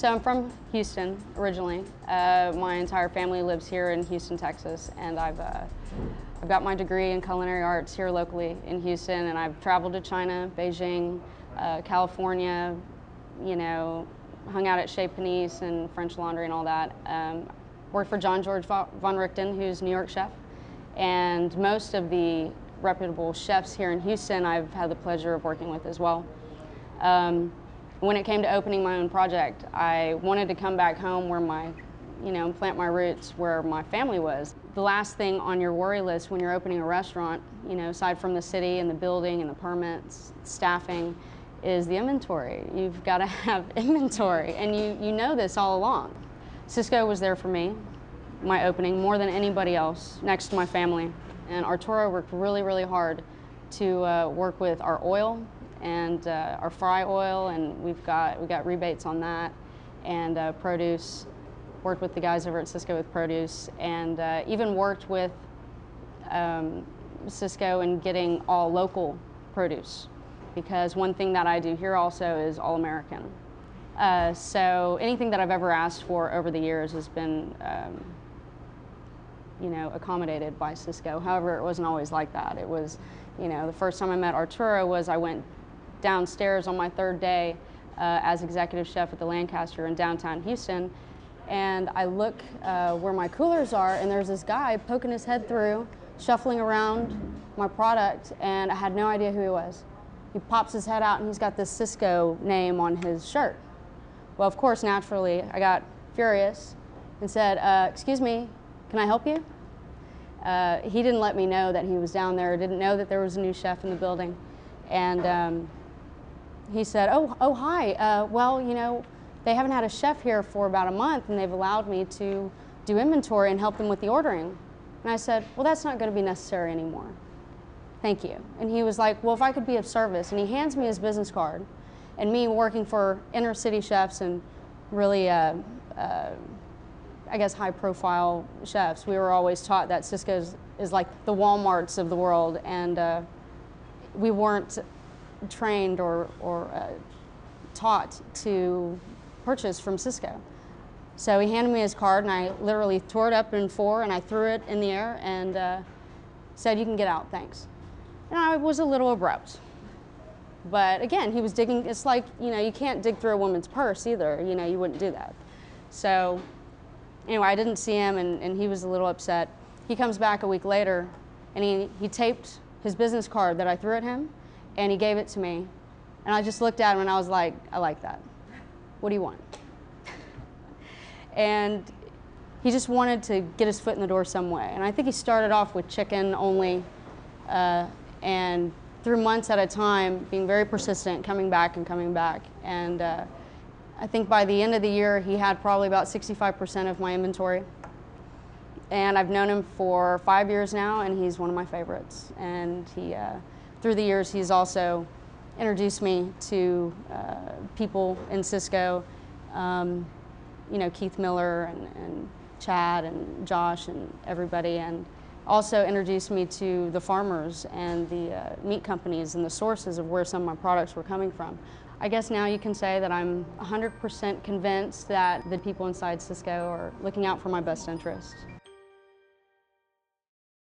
So I'm from Houston originally. My entire family lives here in Houston, Texas, and I've got my degree in culinary arts here locally in Houston, and I've traveled to China, Beijing, California, you know, hung out at Chez Panisse and French Laundry and all that. Worked for John George von Richten, who's a New York chef, and most of the reputable chefs here in Houston I've had the pleasure of working with as well. When it came to opening my own project, I wanted to come back home where plant my roots where my family was. The last thing on your worry list when you're opening a restaurant, aside from the city and the building and the permits, staffing, is the inventory. You've got to have inventory, and you know this all along. Sysco was there for me, my opening, more than anybody else, next to my family. And Arturo worked really, really hard to work with our oil and our fry oil, and we got rebates on that, and produce. Worked with the guys over at Sysco with produce, and even worked with Sysco in getting all local produce, because one thing that I do here also is all American. So anything that I've ever asked for over the years has been accommodated by Sysco. However, it wasn't always like that. It was, the first time I met Arturo was I went downstairs on my third day as executive chef at the Lancaster in downtown Houston, and I look where my coolers are, and there's this guy poking his head through, shuffling around my product, and I had no idea who he was. He pops his head out, and he's got this Sysco name on his shirt. Well, of course, naturally, I got furious and said, excuse me, can I help you? He didn't let me know that he was down there, didn't know that there was a new chef in the building. And he said, oh, hi. Well, they haven't had a chef here for about a month, and they've allowed me to do inventory and help them with the ordering. And I said, well, that's not going to be necessary anymore. Thank you. And he was like, well, if I could be of service. And he hands me his business card. And me working for inner city chefs and really, I guess, high profile chefs, we were always taught that Sysco is like the Walmarts of the world. And we weren't trained or taught to purchase from Sysco. So he handed me his card, and I literally tore it up in four, and I threw it in the air and said, you can get out, thanks. And I was a little abrupt. But again, he was digging. It's like, you can't dig through a woman's purse either. You wouldn't do that. So anyway, I didn't see him, and he was a little upset. He comes back a week later, and he taped his business card that I threw at him, and he gave it to me. And I just looked at him, and I was like, I like that. What do you want? And he just wanted to get his foot in the door some way. And I think he started off with chicken only, and through months at a time, being very persistent, coming back and coming back. And I think by the end of the year, he had probably about 65% of my inventory. And I've known him for 5 years now, and he's one of my favorites. And he, through the years, he's also introduced me to people in Sysco, Keith Miller and Chad and Josh and everybody, and also introduced me to the farmers and the meat companies and the sources of where some of my products were coming from. I guess now you can say that I'm 100% convinced that the people inside Sysco are looking out for my best interest.